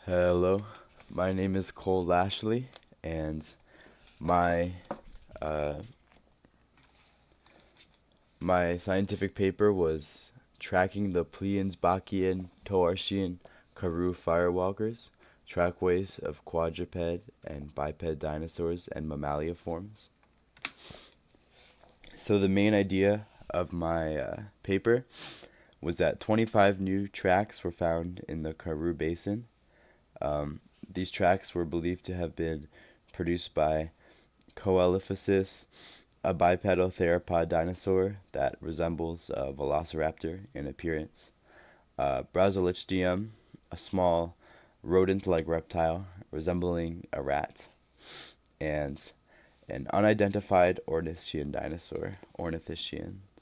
Hello, my name is Cole Lashley, and my uh, my scientific paper was tracking the Plians, Bachian, Toarcian, Karoo firewalkers, trackways of quadruped and biped dinosaurs and mammalia forms. So the main idea of my paper was that 25 new tracks were found in the Karoo Basin. These tracks were believed to have been produced by Coelophysis, a bipedal theropod dinosaur that resembles a velociraptor in appearance. Brasilichdium, a small rodent-like reptile resembling a rat, and an unidentified ornithischian,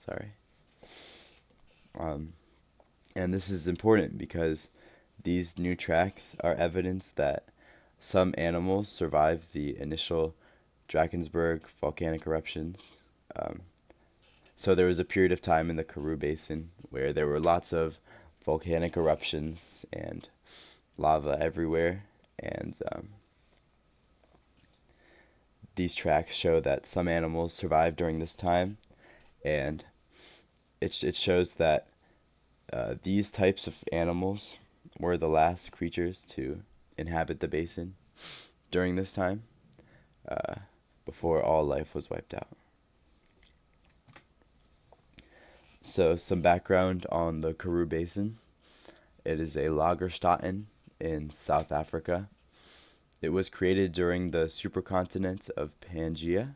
sorry. Um, and this is important because these new tracks are evidence that some animals survived the initial Drakensberg volcanic eruptions. Um, so there was a period of time in the Karoo Basin where there were lots of volcanic eruptions and lava everywhere, and these tracks show that some animals survived during this time, and it shows that these types of animals were the last creatures to inhabit the basin during this time, uh, before all life was wiped out. So, some background on the Karoo Basin. It is a Lagerstätten in South Africa. It was created during the supercontinent of Pangaea,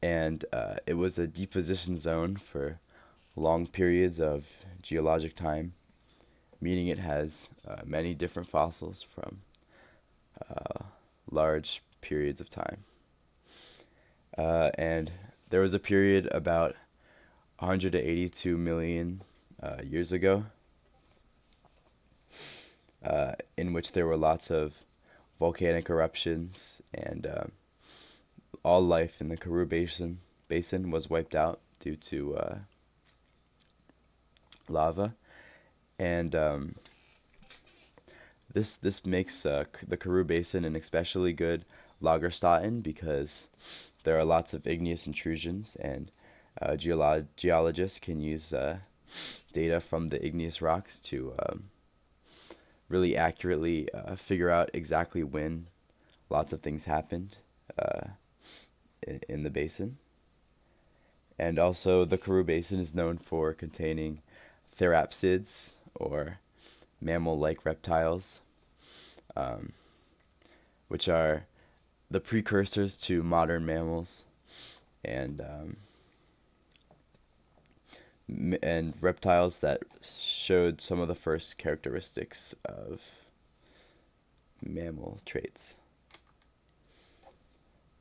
and it was a deposition zone for long periods of geologic time, meaning it has many different fossils from large periods of time. And there was a period about 182 million years ago in which there were lots of volcanic eruptions, and all life in the Karoo Basin was wiped out due to lava. And this makes the Karoo Basin an especially good Lagerstätten because there are lots of igneous intrusions, and geologists can use data from the igneous rocks to really accurately figure out exactly when lots of things happened uh, in the basin. And also, the Karoo Basin is known for containing therapsids, or mammal-like reptiles, um, which are the precursors to modern mammals, and and reptiles that showed some of the first characteristics of mammal traits.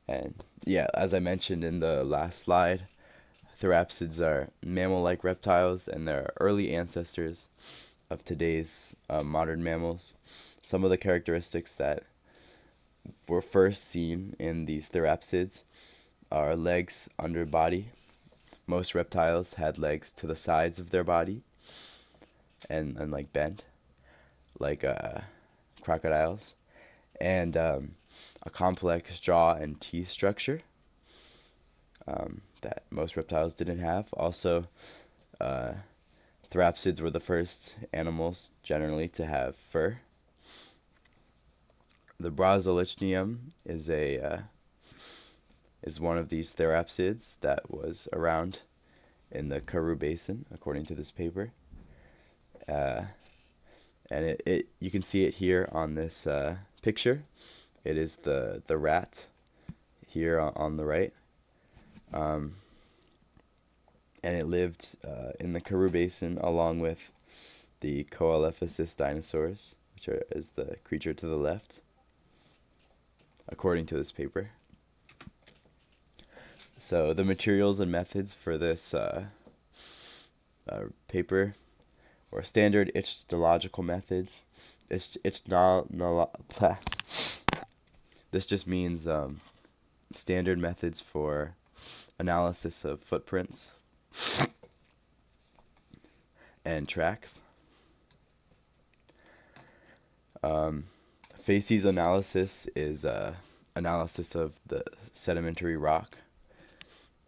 And yeah, as I mentioned in the last slide, therapsids are mammal-like reptiles, and they're early ancestors of today's modern mammals. Some of the characteristics that were first seen in these therapsids are legs under body. Most reptiles had legs to the sides of their body, and like bent, like crocodiles, and a complex jaw and teeth structure that most reptiles didn't have. Also, uh, therapsids were the first animals generally to have fur. The Brasilichnium is one of these therapsids that was around in the Karoo Basin, according to this paper. Uh, and it you can see it here on this picture. It is the rat here on the right. Um, and it lived in the Karoo Basin along with the Coelophysis dinosaurs, is the creature to the left, according to this paper. So the materials and methods for this paper or standard ichthyological methods. This just means standard methods for analysis of footprints and tracks. Facies analysis is analysis of the sedimentary rock,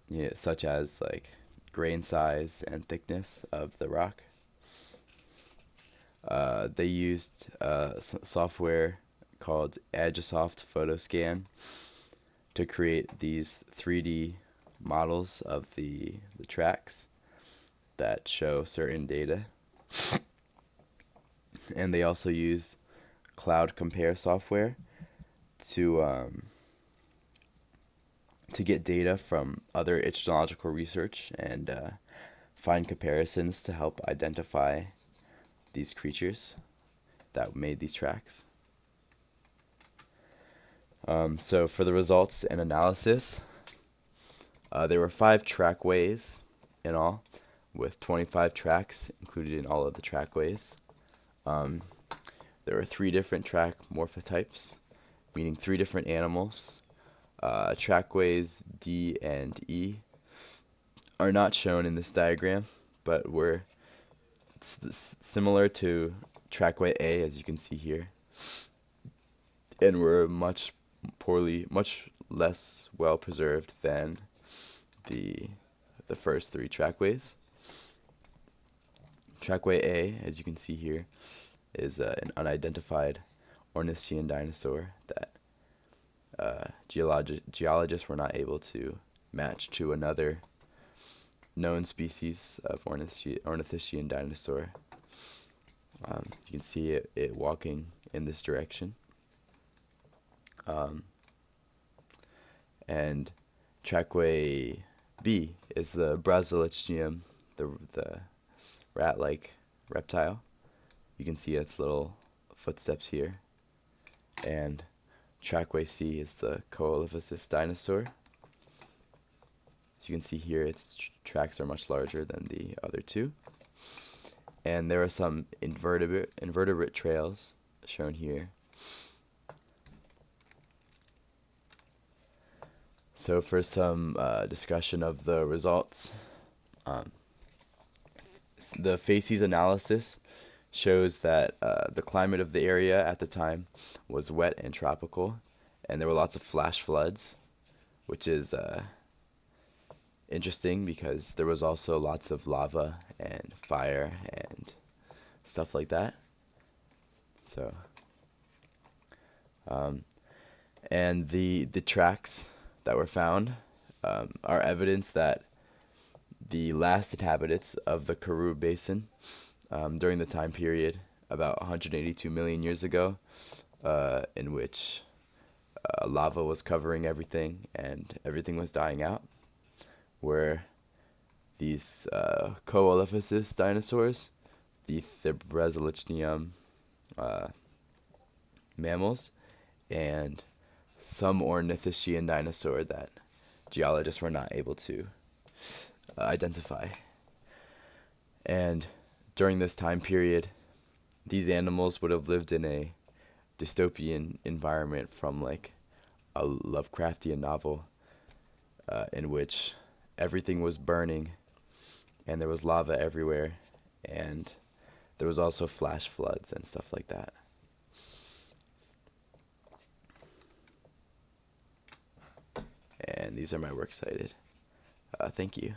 yeah, such as like grain size and thickness of the rock. They used software called Agisoft PhotoScan to create these 3D models of the tracks that show certain data. And they also use cloud compare software to get data from other ichthyological research and find comparisons to help identify these creatures that made these tracks. So for the results and analysis, there were 5 trackways in all, with 25 tracks included in all of the trackways. There were 3 different track morphotypes, meaning 3 different animals. Trackways D and E are not shown in this diagram, but were similar to trackway A, as you can see here, and were much less well preserved than the first 3 trackways. Trackway A, as you can see here, is an unidentified Ornithian dinosaur that geologists were not able to match to another known species of Ornithian dinosaur. You can see it walking in this direction. And trackway B is the Brasilichnium, the rat-like reptile. You can see its little footsteps here. And trackway C is the Coelophysis dinosaur. As you can see here, its tracks are much larger than the other 2. And there are some invertebrate trails shown here. So for some discussion of the results, the facies analysis shows that the climate of the area at the time was wet and tropical, and there were lots of flash floods, which is interesting because there was also lots of lava and fire and stuff like that. So, and the tracks that were found are evidence that the last inhabitants of the Karoo Basin during the time period about 182 million years ago, in which lava was covering everything and everything was dying out, were these Coelophysis dinosaurs, the Brasilichnium mammals, and some Ornithian dinosaur that geologists were not able to identify. And during this time period, these animals would have lived in a dystopian environment from like a Lovecraftian novel, in which everything was burning and there was lava everywhere, and there was also flash floods and stuff like that. And these are my works cited. Thank you.